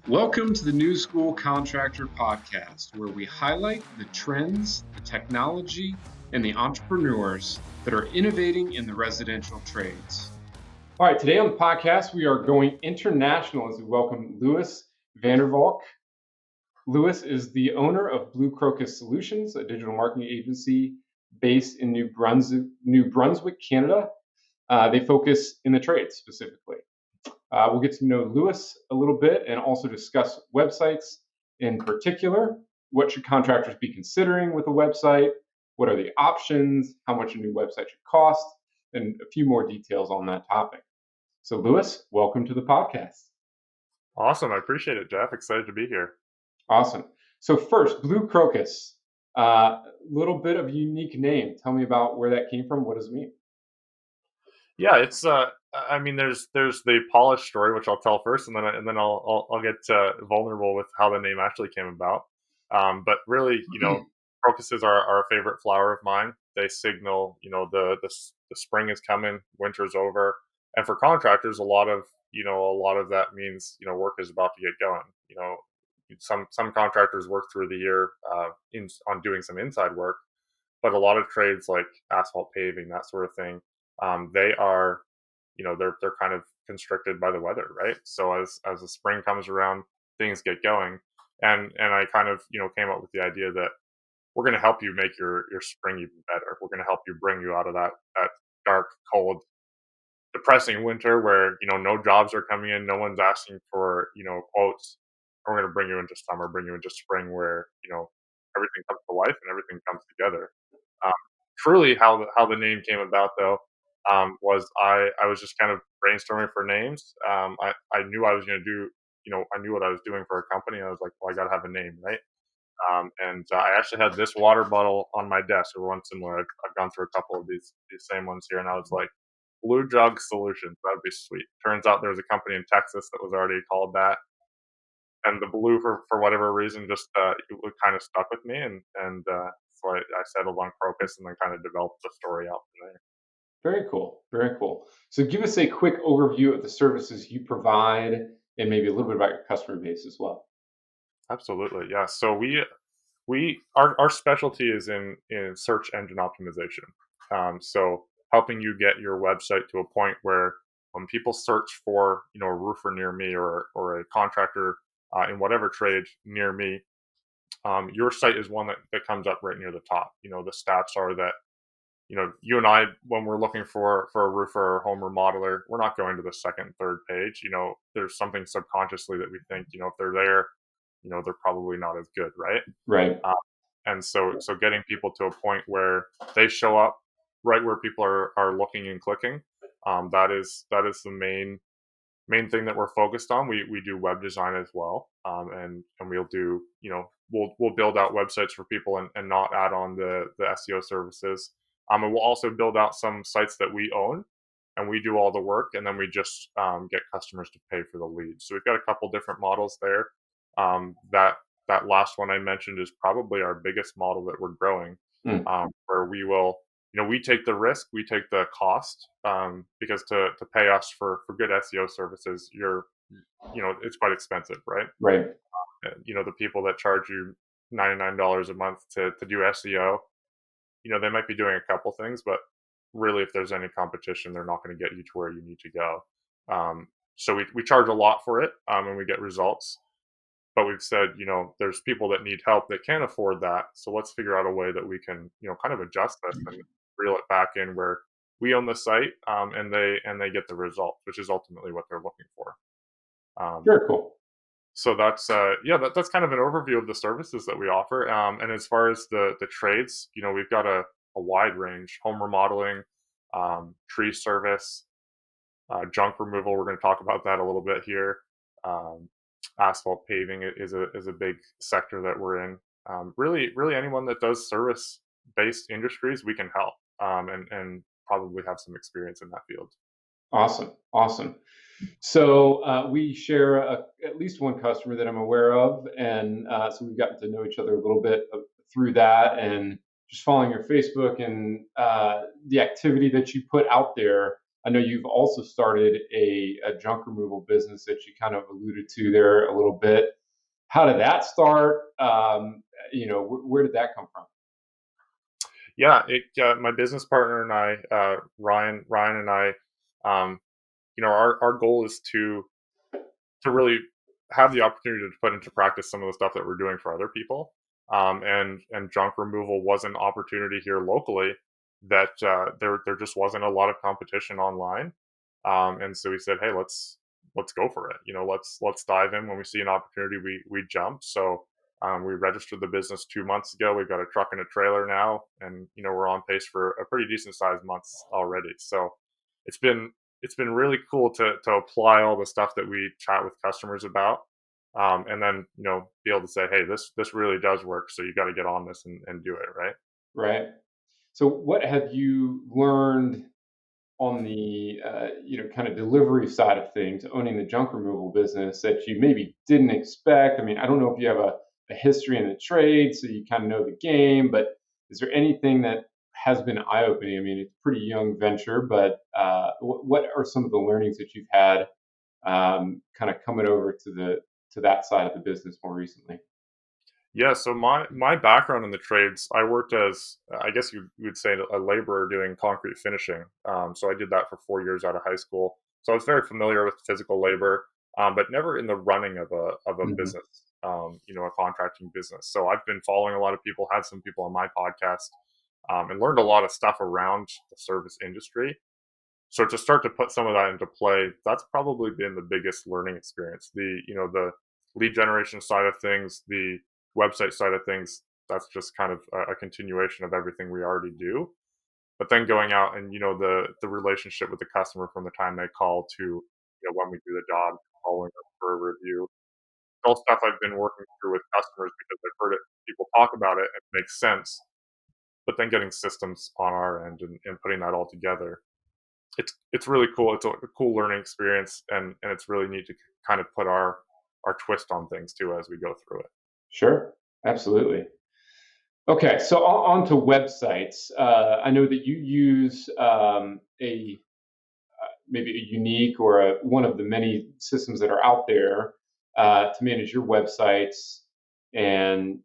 Welcome to the New School Contractor Podcast, where we highlight the trends, the technology, and the entrepreneurs that are innovating in the residential trades. All right, today on the podcast, we are going international as we welcome Louis Vandervalk. Louis is the owner of Blue Crocus Solutions, a digital marketing agency based in New Brunswick, Canada. They focus in the trades specifically. We'll get to know Louis a little bit and also discuss websites in particular. What should contractors be considering with a website? What are the options? How much a new website should cost? And a few more details on that topic. So, Louis, welcome to the podcast. Awesome. I appreciate it, Jeff. Excited to be here. Awesome. So first, Blue Crocus, little bit of a unique name. Tell me about where that came from. What does it mean? Yeah, it's there's the polished story, which I'll tell first, and then I'll get vulnerable with how the name actually came about. But really, crocuses are a favorite flower of mine. They signal, the spring is coming, winter's over, and for contractors, a lot of that means work is about to get going. Some contractors work through the year on doing some inside work, but a lot of trades like asphalt paving, that sort of thing, they are, they're kind of constricted by the weather, right? So as the spring comes around, things get going, and I kind of came up with the idea that we're going to help you make your spring even better. We're going to help you bring you out of that dark, cold, depressing winter where no jobs are coming in, no one's asking for quotes. We're going to bring you into summer, bring you into spring where everything comes to life and everything comes together. Truly, how the name came about though was I was just kind of brainstorming for names. I knew I was going to do I knew what I was doing for a company. I was like, well, I got to have a name, right? And I actually had this water bottle on my desk every once in a while. I've gone through a couple of these same ones here, and I was like, Blue Jug Solutions. That'd be sweet. Turns out there was a company in Texas that was already called that, and the blue for whatever reason just it kind of stuck with me, and so I settled on Crocus and then kind of developed the story out from there. Very cool. Very cool. So give us a quick overview of the services you provide and maybe a little bit about your customer base as well. Absolutely, yeah. So our specialty is in search engine optimization. So helping you get your website to a point where when people search for a roofer near me or a contractor in whatever trade near me, your site is one that comes up right near the top. The stats are that you and I, when we're looking for a roofer or home remodeler, we're not going to the second, third page. There's something subconsciously that we think, if they're there, they're probably not as good, right? Right. And so getting people to a point where they show up right where people are looking and clicking, that is the main thing that we're focused on. We do web design as well, and we'll do we'll build out websites for people and not add on the SEO services. And we'll also build out some sites that we own, and we do all the work, and then we just get customers to pay for the leads. So we've got a couple different models there. That last one I mentioned is probably our biggest model that we're growing, where we will, we take the risk, we take the cost, because to pay us for good SEO services, it's quite expensive, right? Right. The people that charge you $99 a month to do SEO, they might be doing a couple things, but really, if there's any competition, they're not going to get you to where you need to go. So we charge a lot for it, and we get results. But we've said, there's people that need help that can't afford that. So let's figure out a way that we can, kind of adjust this and reel it back in where we own the site, and they get the result, which is ultimately what they're looking for. Very cool. So that's that's kind of an overview of the services that we offer. And as far as the trades, we've got a wide range: home remodeling, tree service, junk removal. We're going to talk about that a little bit here. Asphalt paving is a big sector that we're in. Really anyone that does service-based industries, we can help, and probably have some experience in that field. Awesome. So we share at least one customer that I'm aware of, and so we've gotten to know each other a little bit through that, and just following your Facebook and the activity that you put out there. I know you've also started a junk removal business that you kind of alluded to there a little bit. How did that start? Where did that come from? Yeah, my business partner and I, Ryan and I, um, our goal is to really have the opportunity to put into practice some of the stuff that we're doing for other people. And junk removal was an opportunity here locally that there just wasn't a lot of competition online. And so we said, hey, let's go for it. Let's dive in. When we see an opportunity, we jump. So we registered the business 2 months ago. We've got a truck and a trailer now, and we're on pace for a pretty decent sized months already. So it's been it's been really cool to apply all the stuff that we chat with customers about, and then be able to say, hey, this really does work. So you got to get on this and do it, right? Right. So, what have you learned on the kind of delivery side of things, owning the junk removal business that you maybe didn't expect? I mean, I don't know if you have a history in the trade, so you kind of know the game, but is there anything that has been eye opening? I mean, it's a pretty young venture, but what are some of the learnings that you've had kind of coming over to that side of the business more recently? Yeah, so my background in the trades, I worked as, I guess you would say, a laborer doing concrete finishing. So I did that for 4 years out of high school. So I was very familiar with physical labor, but never in the running of a Hmm. business, a contracting business. So I've been following a lot of people, had some people on my podcast, and learned a lot of stuff around the service industry. So to start to put some of that into play, that's probably been the biggest learning experience. The lead generation side of things, the website side of things, that's just kind of a continuation of everything we already do. But then going out and the relationship with the customer from the time they call to when we do the job, following up for a review. It's all stuff I've been working through with customers because I've heard it, people talk about it, and it makes sense. But then getting systems on our end and putting that all together, it's really cool. It's a cool learning experience, and it's really neat to kind of put our twist on things too as we go through it. Sure, absolutely. Okay, so on to websites. I know that you use a maybe a unique or one of the many systems that are out there to manage your websites and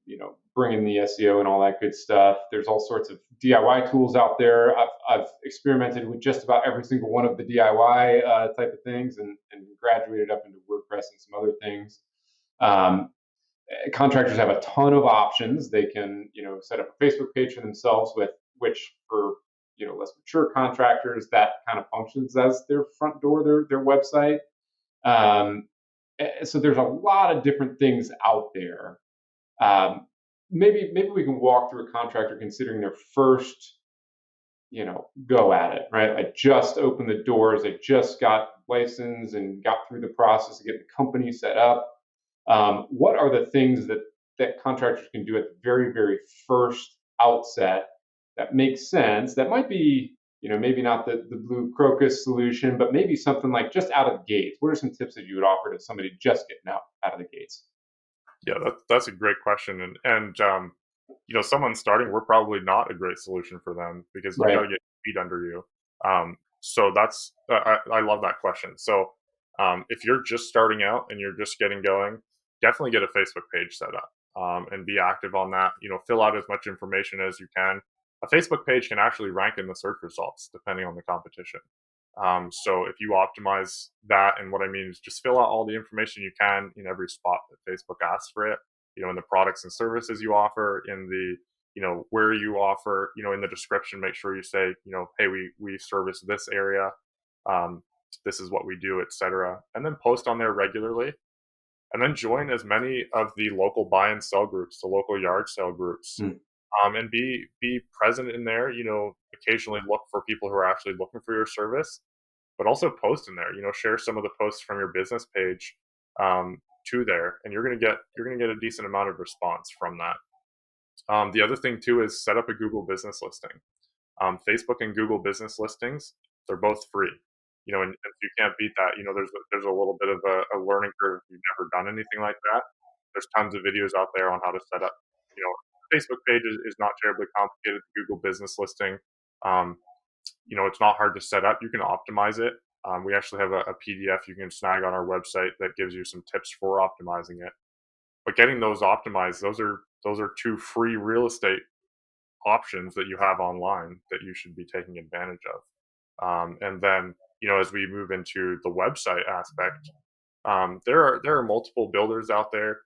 bring in the SEO and all that good stuff. There's all sorts of DIY tools out there. I've experimented with just about every single one of the DIY type of things and graduated up into WordPress and some other things. Um, Contractors have a ton of options. They can, set up a Facebook page for themselves, with which for less mature contractors that kind of functions as their front door, their website. Um, so there's a lot of different things out there. Um, maybe we can walk through a contractor considering their first go at it, right? I just opened the doors. I just got licensed and got through the process of getting the company set up. What are the things that contractors can do at the very, very first outset that makes sense? That might be, maybe not the blue crocus solution, but maybe something like just out of the gates. What are some tips that you would offer to somebody just getting out of the gates? Yeah, that's a great question, and someone starting, we're probably not a great solution for them because you got Right. to get feet under you. So that's I love that question. So if you're just starting out and you're just getting going, definitely get a Facebook page set up, and be active on that. Fill out as much information as you can. A Facebook page can actually rank in the search results depending on the competition. So if you optimize that, and what I mean is just fill out all the information you can in every spot that Facebook asks for it. In the products and services you offer, in the where you offer, in the description, make sure you say, hey, we service this area, um, this is what we do, etc. And then post on there regularly, and then join as many of the local buy and sell groups, the local yard sale groups, Mm. and be present in there. Occasionally look for people who are actually looking for your service, but also post in there. Share some of the posts from your business page, to there, and you're gonna get a decent amount of response from that. The other thing too is set up a Google business listing. Facebook and Google business listings, they're both free. And if you can't beat that, there's a little bit of a learning curve if you've never done anything like that. There's tons of videos out there on how to set up. Facebook page is not terribly complicated. The Google business listing, it's not hard to set up. You can optimize it. We actually have a PDF you can snag on our website that gives you some tips for optimizing it. But getting those optimized, those are two free real estate options that you have online that you should be taking advantage of. And then, as we move into the website aspect, there are multiple builders out there.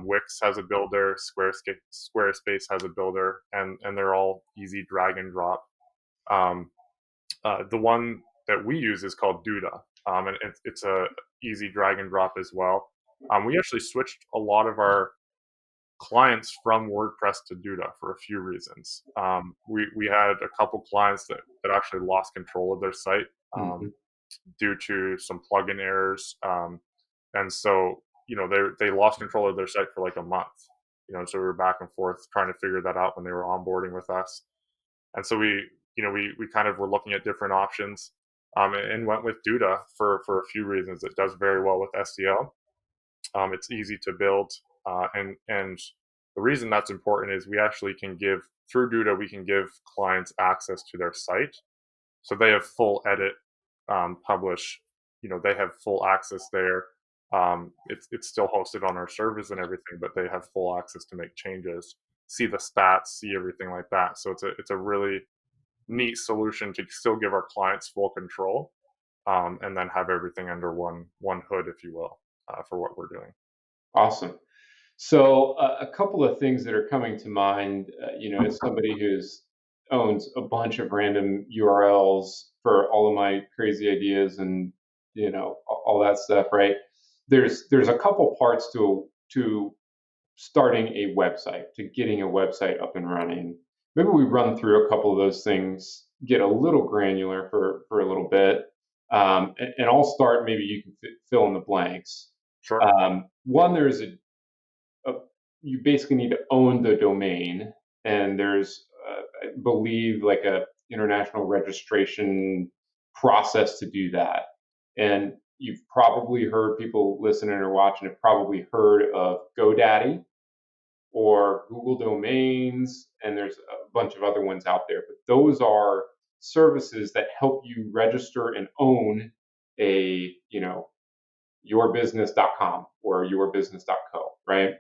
Wix has a builder, Squarespace has a builder, and they're all easy drag and drop. Um, the one that we use is called Duda, and it's a easy drag and drop as well. We actually switched a lot of our clients from WordPress to Duda for a few reasons. We had a couple clients that actually lost control of their site Mm-hmm. due to some plugin errors, and so they lost control of their site for like a month. So we were back and forth trying to figure that out when they were onboarding with us, and so we kind of were looking at different options, and went with Duda for a few reasons. It does very well with SEO. It's easy to build, and the reason that's important is we actually can give through Duda we can give clients access to their site, so they have full edit, publish. They have full access there. It's still hosted on our servers and everything, but they have full access to make changes, see the stats, see everything like that. So it's a really neat solution to still give our clients full control, and then have everything under one hood, if you will, for what we're doing. Awesome. So a couple of things that are coming to mind, as somebody who's owns a bunch of random URLs for all of my crazy ideas and all that stuff, right? There's a couple parts to starting a website, to getting a website up and running. Maybe we run through a couple of those things, get a little granular for a little bit, and I'll start. Maybe you can fill in the blanks. Sure. One, there's you basically need to own the domain, and there's I believe like a international registration process to do that. And you've probably heard, people listening or watching have probably heard of GoDaddy or Google Domains, and there's a bunch of other ones out there. But those are services that help you register and own a yourbusiness.com or yourbusiness.co, right?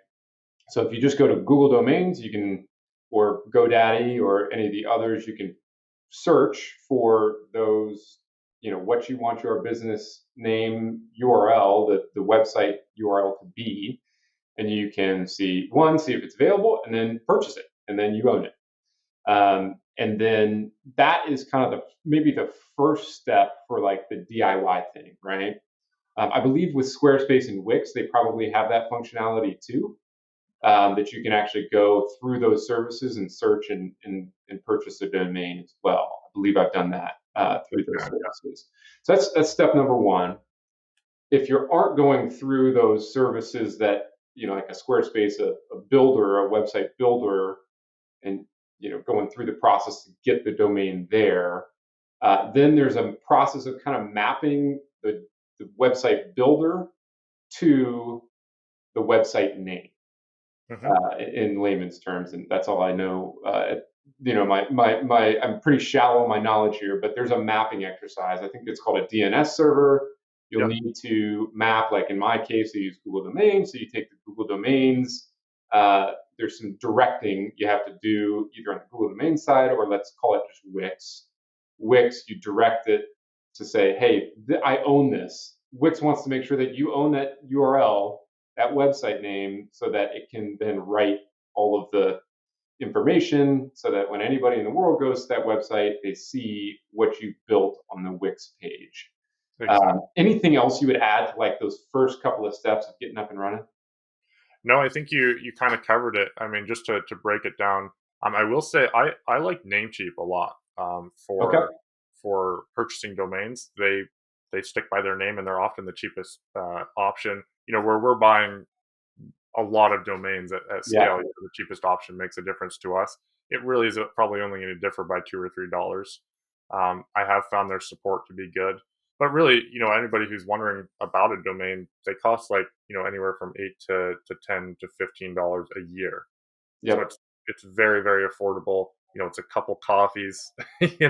So if you just go to Google Domains, you can, or GoDaddy or any of the others, you can search for those, what you want your business name URL, the website URL to be, and you can see if it's available, and then purchase it, and then you own it. And then that is kind of maybe the first step for like the DIY thing, right? I believe with Squarespace and Wix, they probably have that functionality too, that you can actually go through those services and search and purchase a domain as well. I believe I've done that through those services. So that's step number one. If you aren't going through those services that, like a Squarespace, a builder, a website builder, and going through the process to get the domain there, then there's a process of kind of mapping the website builder to the website name. In layman's terms, and that's all I know. I'm pretty shallow in my knowledge here, but there's a mapping exercise. I think it's called a DNS server. You'll need to map, like in my case, I use Google Domains. So you take the Google Domains. There's some directing you have to do either on the Google Domains side, or let's call it just Wix. Wix, you direct it to say, hey, I own this. Wix wants to make sure that you own that URL, that website name, so that it can then write all of the information, so that when anybody in the world goes to that website, they see what you built on the Wix page. Exactly. Anything else you would add to like those first couple of steps of getting up and running? No, I think you kind of covered it. I mean, just to break it down, I will say I like Namecheap a lot, Okay. for purchasing domains. They stick by their name, and they're often the cheapest option. Where we're buying a lot of domains at scale, the cheapest option makes a difference to us. It really is probably only going to differ by $2 or $3. I have found their support to be good, but really, anybody who's wondering about a domain, they cost like anywhere from $8 to $10 to $15 a year. Yep. So it's very, very affordable. It's a couple coffees, it's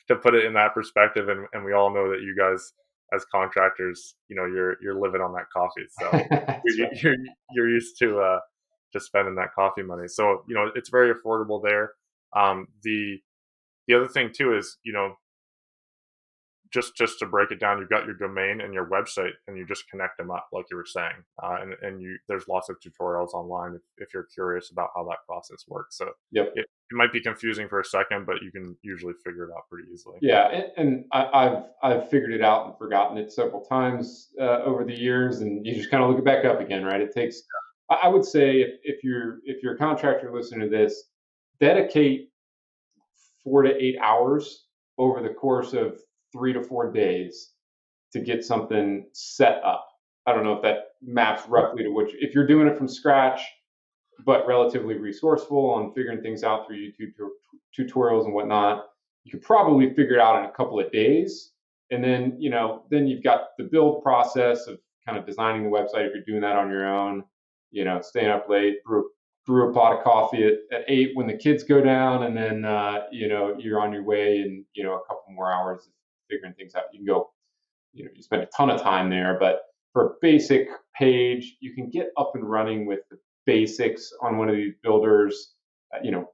to put it in that perspective. And we all know that you guys as contractors, you're living on that coffee, so That's you're right. you're, you're used to spending that coffee money. So it's very affordable there. The other thing too is just to break it down, you've got your domain and your website, and you just connect them up, like you were saying, and there's lots of tutorials online if you're curious about how that process works. So Yep. it might be confusing for a second, but you can usually figure it out pretty easily. Yeah, and I've figured it out and forgotten it several times over the years, and you just kind of look it back up again, right? It takes, I would say, if you're a contractor listening to this, dedicate 4 to 8 hours over the course of 3 to 4 days to get something set up. I don't know if that maps roughly to what if you're doing it from scratch, but relatively resourceful on figuring things out through YouTube tutorials and whatnot. You could probably figure it out in a couple of days. And then, then you've got the build process of kind of designing the website if you're doing that on your own, staying up late, brew a pot of coffee at 8 when the kids go down, and then, you're on your way in, a couple more hours of figuring things out. You can go, you spend a ton of time there, but for a basic page, you can get up and running with the basics on one of these builders.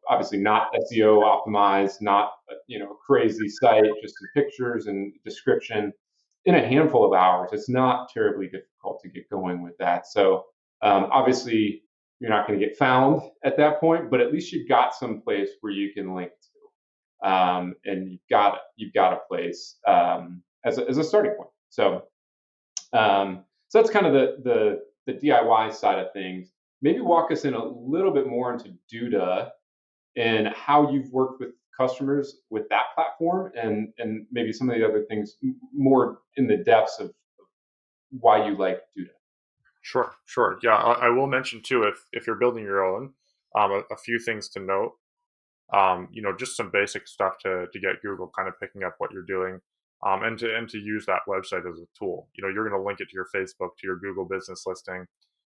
Obviously not SEO optimized, not a crazy site, just some pictures and description in a handful of hours. It's not terribly difficult to get going with that. So obviously you're not going to get found at that point, but at least you've got some place where you can link to, and you've got a place as a starting point. So that's kind of the DIY side of things. Maybe walk us in a little bit more into Duda and how you've worked with customers with that platform, and maybe some of the other things more in the depths of why you like Duda. Sure. Yeah, I will mention too, if you're building your own, a few things to note. Just some basic stuff to get Google kind of picking up what you're doing, and to use that website as a tool. You're going to link it to your Facebook, to your Google business listing,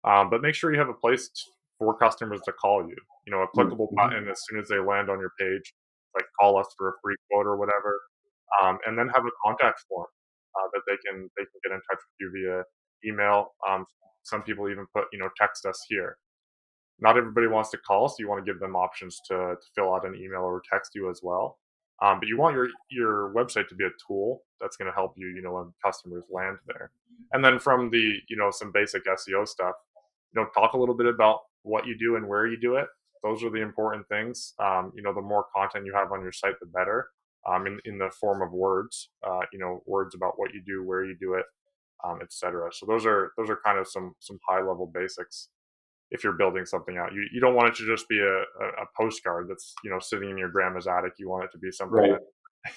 but make sure you have a place for customers to call you. A clickable Mm-hmm. button as soon as they land on your page, like call us for a free quote or whatever, and then have a contact form that they can get in touch with you via email. Some people even put text us here. Not everybody wants to call, so you want to give them options to fill out an email or text you as well. But you want your website to be a tool that's going to help you, when customers land there. And then from the, some basic SEO stuff, talk a little bit about what you do and where you do it. Those are the important things. The more content you have on your site, the better. In the form of words, words about what you do, where you do it, etc. So those are kind of some high level basics if you're building something out. You don't want it to just be a postcard that's sitting in your grandma's attic. You want it to be something Right.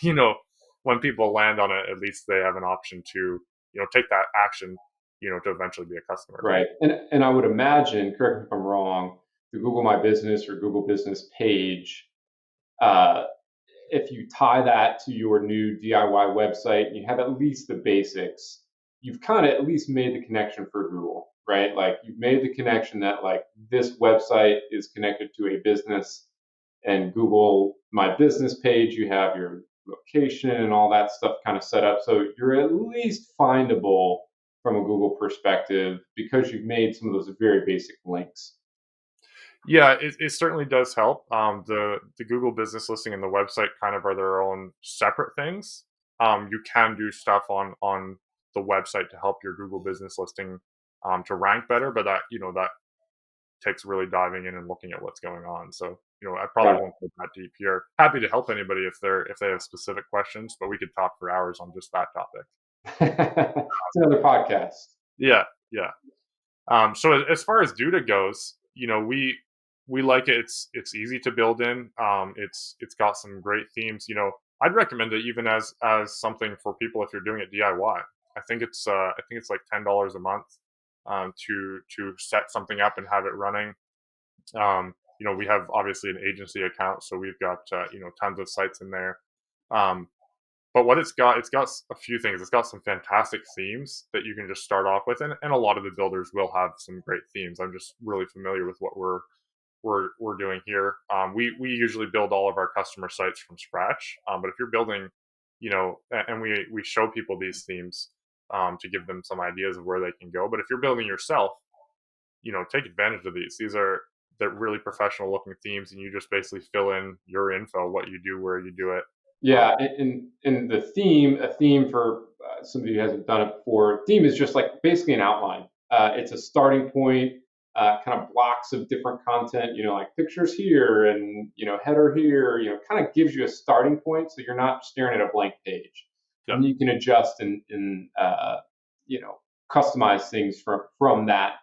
that when people land on it, at least they have an option to take that action to eventually be a customer. Right. And I would imagine, correct me if I'm wrong, the Google My Business or Google Business page, uh, if you tie that to your new DIY website and you have at least the basics, you've kind of at least made the connection for Google, right? Like you've made the connection that like this website is connected to a business, and Google My Business page, you have your location and all that stuff kind of set up. So you're at least findable from a Google perspective because you've made some of those very basic links. Yeah, it certainly does help. The Google business listing and the website kind of are their own separate things. You can do stuff on the website to help your Google business listing to rank better, but that takes really diving in and looking at what's going on. So I probably Got won't go that deep here. Happy to help anybody if they have specific questions, but we could talk for hours on just that topic. it. It's another podcast. Yeah, yeah. So as far as Duda goes, we like it. It's easy to build in. It's got some great themes. I'd recommend it even as something for people if you're doing it DIY. I think it's like $10 a month to set something up and have it running. We have obviously an agency account, so we've got tons of sites in there. Um, but what it's got a few things. It's got some fantastic themes that you can just start off with, and a lot of the builders will have some great themes. I'm just really familiar with what we're doing here. We usually build all of our customer sites from scratch. But if you're building and we show people these themes to give them some ideas of where they can go. But if you're building yourself, take advantage of these. They're really professional looking themes, and you just basically fill in your info, what you do, where you do it. Yeah, and the theme, a theme for somebody who hasn't done it before, theme is just like basically an outline. It's a starting point, kind of blocks of different content, like pictures here and header here. Kind of gives you a starting point, so you're not staring at a blank page, Yeah, and you can adjust and you know customize things from that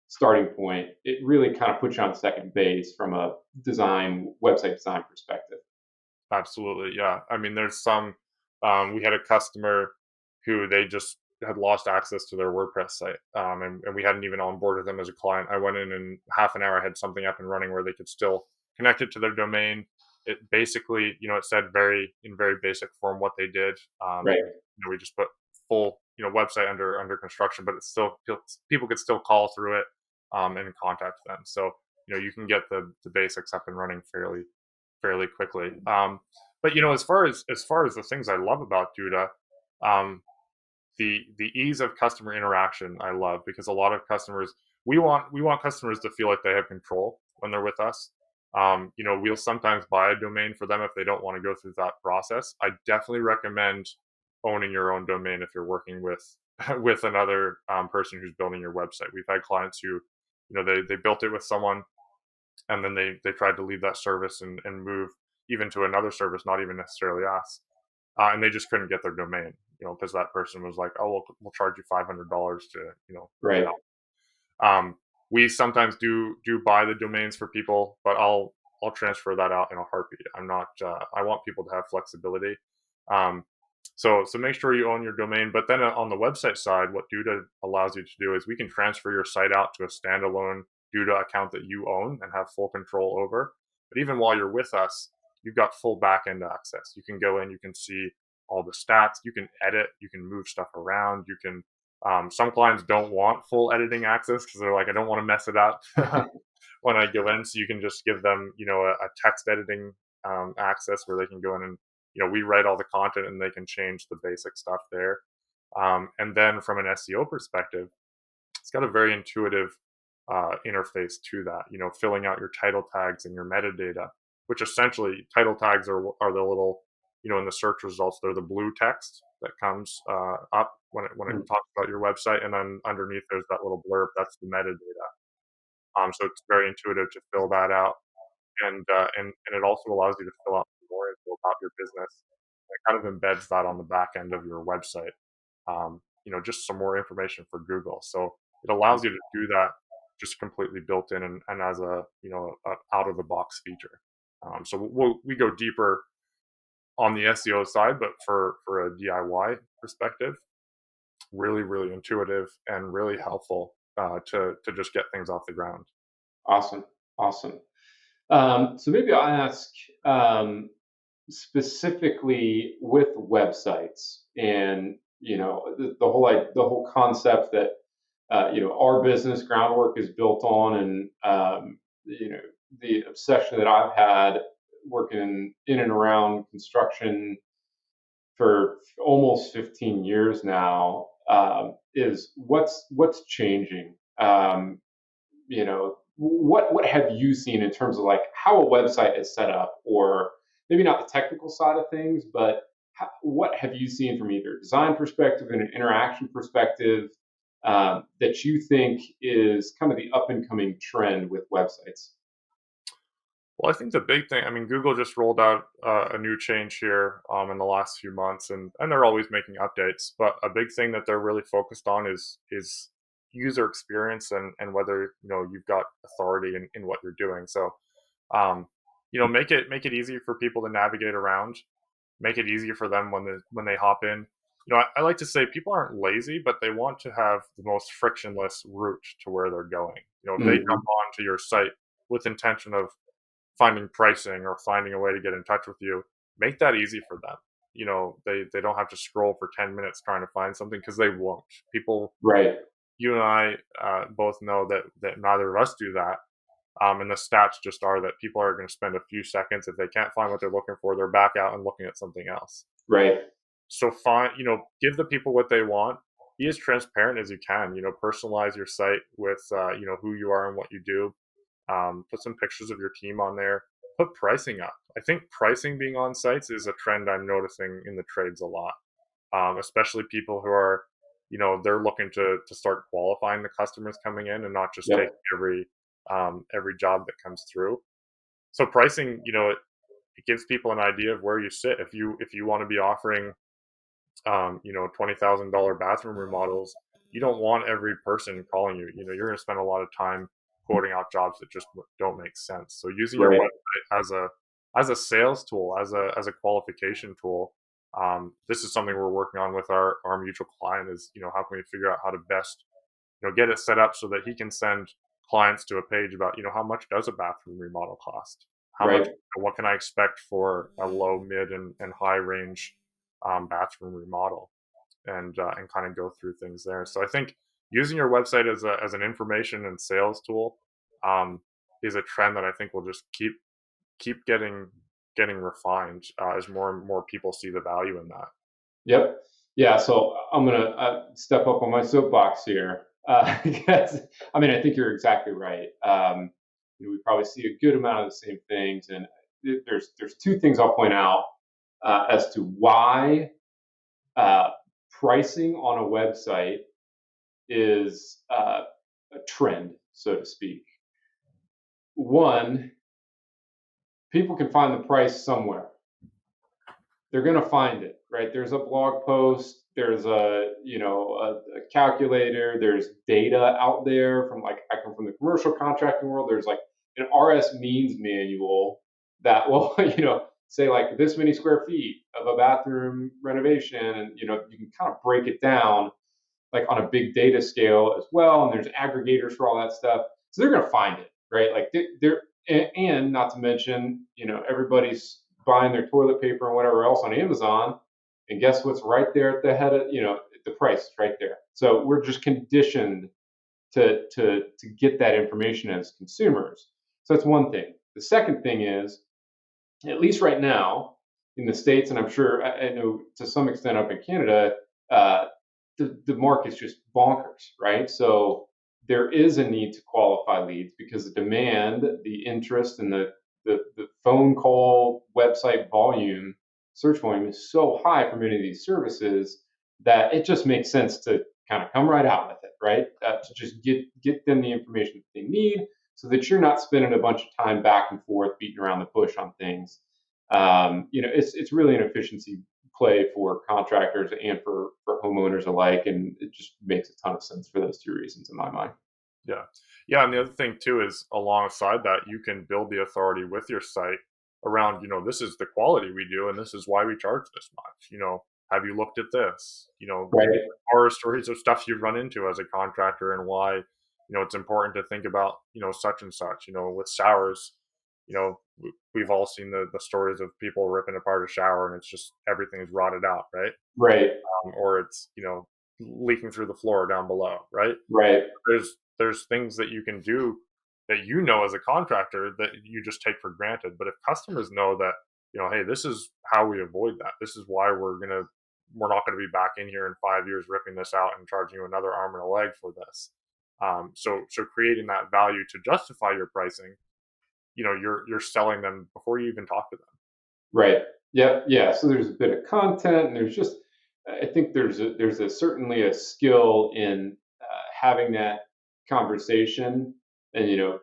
starting point. It really kind of puts you on second base from a website design perspective. absolutely. Yeah. I mean, there's some, we had a customer who they just had lost access to their WordPress site. And we hadn't even onboarded them as a client. I went in half an hour, I had something up and running where they could still connect it to their domain. It basically, it said in very basic form what they did. Right. We just put full, website under construction, but it's still, people could still call through it, and contact them. So, you can get the basics up and running fairly quickly. But as far as the things I love about Duda, um, the ease of customer interaction I love, because a lot of customers, we want customers to feel like they have control when they're with us. We'll sometimes buy a domain for them if they don't want to go through that process. I definitely recommend owning your own domain if you're working with with another person who's building your website. We've had clients who, they built it with someone, and then they tried to leave that service and move even to another service, not even necessarily us, and they just couldn't get their domain, because that person was like, oh, we'll charge you $500 to get Right. out. We sometimes do buy the domains for people, but I'll transfer that out in a heartbeat. I'm not. I want people to have flexibility. Um, so make sure you own your domain. But then on the website side, what Duda allows you to do is we can transfer your site out to a standalone Duda account that you own and have full control over. But even while you're with us, you've got full backend access. You can go in, you can see all the stats, you can edit, you can move stuff around, you can. Some clients don't want full editing access because they're like, I don't want to mess it up when I go in. So you can just give them, a text editing access where they can go in and, we write all the content and they can change the basic stuff there. And then from an SEO perspective, it's got a very intuitive interface to that, filling out your title tags and your metadata, which essentially title tags are the little, in the search results, they're the blue text that comes up when it talks about your website. And then underneath there's that little blurb, that's the metadata. So it's very intuitive to fill that out. And it also allows you to fill out more info about your business. It kind of embeds that on the back end of your website. Just some more information for Google. So it allows you to do that just completely built in and as a out of the box feature. So we go deeper on the SEO side, but for a DIY perspective, really, really intuitive and really helpful to just get things off the ground. Awesome. Awesome. So maybe I'll ask specifically with websites and the whole concept that our business groundwork is built on, and the obsession that I've had working in and around construction for almost 15 years now, is what's changing. What have you seen in terms of like how a website is set up, or maybe not the technical side of things, but what have you seen from either a design perspective and an interaction perspective, that you think is kind of the up and coming trend with websites? Well, I think the big thing, I mean, Google just rolled out a new change here in the last few months, and they're always making updates. But a big thing that they're really focused on is user experience and whether you've got authority in what you're doing. So, make it easy for people to navigate around, make it easier for them when they hop in. I like to say people aren't lazy, but they want to have the most frictionless route to where they're going. If they Mhm. jump onto your site with intention of finding pricing or finding a way to get in touch with you, make that easy for them. They don't have to scroll for 10 minutes trying to find something, because they won't. People, Right. you and I both know that neither of us do that. And the stats just are that people are going to spend a few seconds. If they can't find what they're looking for, they're back out and looking at something else. Right. So find, give the people what they want. Be as transparent as you can. Personalize your site with, who you are and what you do. Put some pictures of your team on there. Put pricing up. I think pricing being on sites is a trend I'm noticing in the trades a lot, especially people who are, they're looking to start qualifying the customers coming in and not just take Yep. every job that comes through. So pricing, it gives people an idea of where you sit. If you want to be offering $20,000 bathroom remodels, you don't want every person calling you. You're going to spend a lot of time quoting out jobs that just don't make sense. So using your Right. website as a sales tool, as a qualification tool, this is something we're working on with our mutual client. Is how can we figure out how to best get it set up so that he can send clients to a page about how much does a bathroom remodel cost, how much, Right. what can I expect for a low, mid, and high range bathroom remodel, and kind of go through things there. So I think using your website as an information and sales tool um, is a trend that I think will just keep getting refined as more and more people see the value in that. Yep. Yeah. So I'm gonna step up on my soapbox here, because I mean I think you're exactly right. We probably see a good amount of the same things, and there's two things I'll point out as to why uh, pricing on a website is a trend, so to speak. One, people can find the price somewhere. They're going to find it, right? There's a blog post, there's a calculator, there's data out there from, like, I come from the commercial contracting world. There's like an RS means manual that will say like this many square feet of a bathroom renovation, and you can kind of break it down like on a big data scale as well. And there's aggregators for all that stuff, so they're going to find it, right? Like they're and not to mention, everybody's buying their toilet paper and whatever else on Amazon, and guess what's right there at the head of, the price is right there. So we're just conditioned to get that information as consumers. So that's one thing. The second thing is, at least right now in the States, and I'm sure I know to some extent up in Canada, uh, the market's just bonkers, right? So there is a need to qualify leads because the demand, the interest, and the phone call, website volume, search volume is so high for many of these services that it just makes sense to kind of come right out with it, right? To just get them the information that they need, so that you're not spending a bunch of time back and forth beating around the bush on things. It's really an efficiency play for contractors and for homeowners alike, and it just makes a ton of sense for those two reasons in my mind. Yeah. Yeah. And the other thing too is alongside that, you can build the authority with your site around, this is the quality we do and this is why we charge this much. Have you looked at this? Give me Right. horror stories of stuff you've run into as a contractor and why, it's important to think about, such and such, with showers. We've all seen the stories of people ripping apart a shower and it's just everything is rotted out, right? Right. Or it's, leaking through the floor down below, right? Right. There's things that you can do that as a contractor that you just take for granted. But if customers know that, hey, this is how we avoid that. This is why we're not gonna be back in here in 5 years ripping this out and charging you another arm and a leg for this. So creating that value to justify your pricing, you're selling them before you even talk to them. Right. Yep. Yeah. So there's a bit of content, and there's just, I think there's certainly a skill in having that conversation, and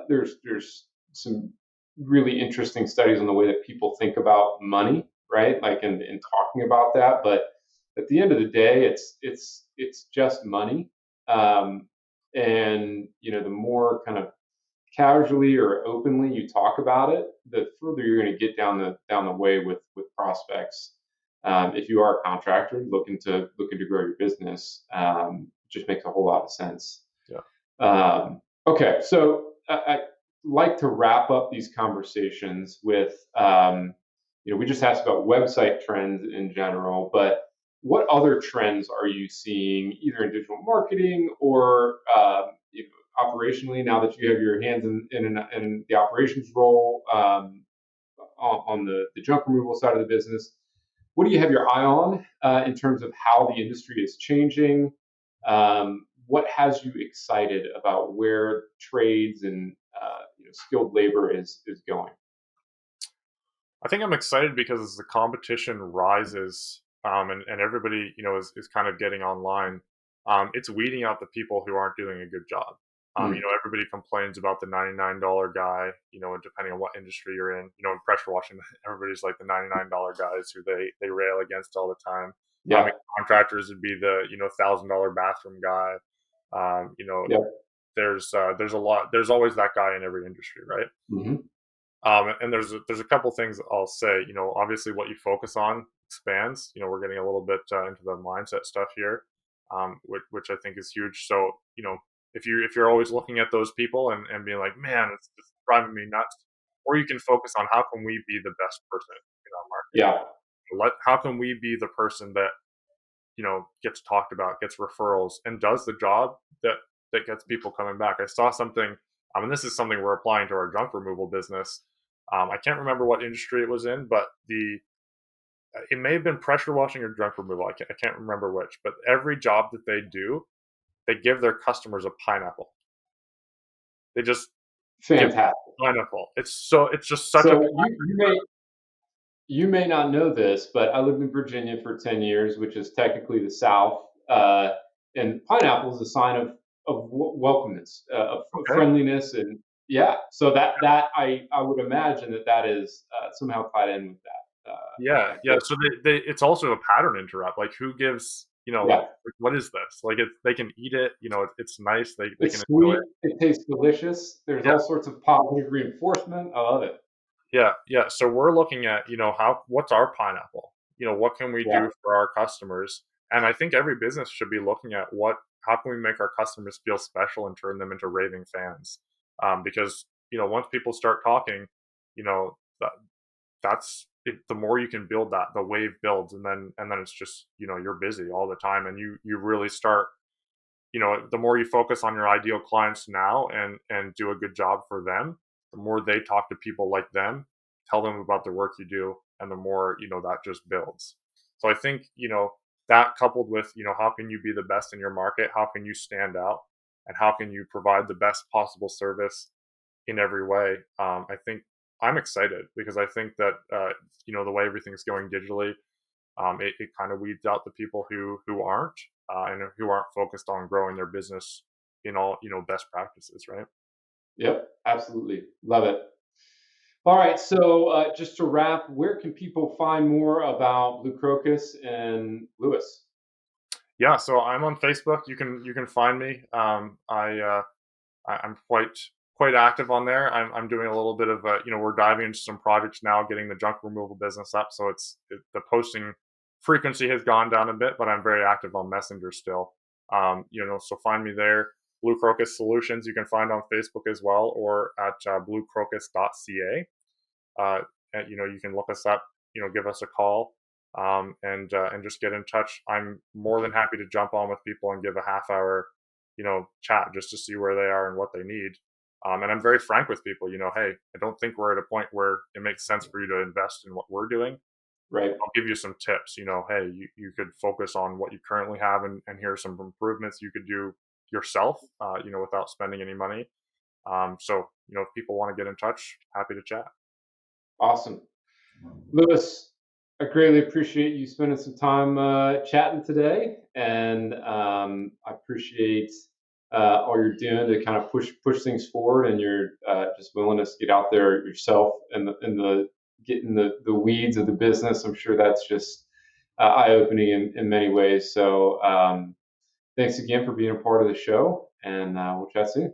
there's some really interesting studies on the way that people think about money, right? Like in talking about that, but at the end of the day, it's just money, and the more kind of casually or openly you talk about it, the further you're going to get down the way with prospects. If you are a contractor looking to grow your business, it just makes a whole lot of sense. Yeah. Okay, so I like to wrap up these conversations with, we just asked about website trends in general, but what other trends are you seeing either in digital marketing or operationally, now that you have your hands in the operations role, on the junk removal side of the business? what do you have your eye on in terms of how the industry is changing? What has you excited about where trades and skilled labor is going? I think I'm excited because as the competition rises, and everybody, is kind of getting online, it's weeding out the people who aren't doing a good job. Mm, Everybody complains about the $99 guy, and depending on what industry you're in, in pressure washing, everybody's like the $99 guys who they rail against all the time. In yeah, contractors would be the, $1,000 bathroom guy. Um, you know, yeah, there's a lot, there's always that guy in every industry, right? hmm And there's a couple things I'll say. Obviously, what you focus on expands. We're getting a little bit into the mindset stuff here, which I think is huge. So, if you're always looking at those people and being like, man, it's just driving me nuts, or you can focus on how can we be the best person in our market. yeah, How can we be the person that gets talked about, gets referrals, and does the job that gets people coming back. I saw something, and this is something we're applying to our junk removal business. I can't remember what industry it was in, but the it may have been pressure washing or junk removal. I can't remember which, but every job that they do, they give their customers a pineapple. They just give fantastic. pineapple. It's just such a So you may not know this, but I lived in Virginia for 10 years, which is technically the South. And pineapple is a sign of welcomeness, of okay. friendliness, and yeah. So that I would imagine that is somehow tied in with that. Yeah, yeah. So it's also a pattern interrupt. Like who gives, Yeah, like, what is this? Like they can eat it. It's nice. They can it's enjoy sweet. it. It tastes delicious. There's Yeah, all sorts of positive reinforcement. I love it. yeah, yeah. So we're looking at, what's our pineapple? What can we Yeah, do for our customers? And I think every business should be looking at how can we make our customers feel special and turn them into raving fans? Because once people start talking, you know, that, that's it, the more you can build that, the wave builds, and then it's just you're busy all the time, and you really start. The more you focus on your ideal clients now and do a good job for them, the more they talk to people like them, tell them about the work you do, and the more that just builds. So I think that coupled with how can you be the best in your market, how can you stand out, and how can you provide the best possible service in every way. I think I'm excited because I think that the way everything's going digitally, it kind of weeds out the people who aren't and who aren't focused on growing their business in all best practices, right? yep, absolutely, love it. All right, so just to wrap, where can people find more about Blue Crocus and Lewis? Yeah, so I'm on Facebook. You can find me. I'm quite active on there. I'm doing a little bit of we're diving into some projects now, getting the junk removal business up. So the posting frequency has gone down a bit, but I'm very active on Messenger still. So find me there. Blue Crocus Solutions you can find on Facebook as well, or at bluecrocus.ca. And, you can look us up. Give us a call, and just get in touch. I'm more than happy to jump on with people and give a half hour chat just to see where they are and what they need. And I'm very frank with people, hey, I don't think we're at a point where it makes sense for you to invest in what we're doing. Right. I'll give you some tips, hey, you could focus on what you currently have, and here are some improvements you could do yourself, without spending any money. So, if people want to get in touch, happy to chat. Awesome. Lewis, I greatly appreciate you spending some time chatting today, and I appreciate all you're doing to kind of push things forward, and your just willingness to get out there yourself and the getting the weeds of the business. I'm sure that's just eye opening in many ways. So thanks again for being a part of the show, and we'll chat soon.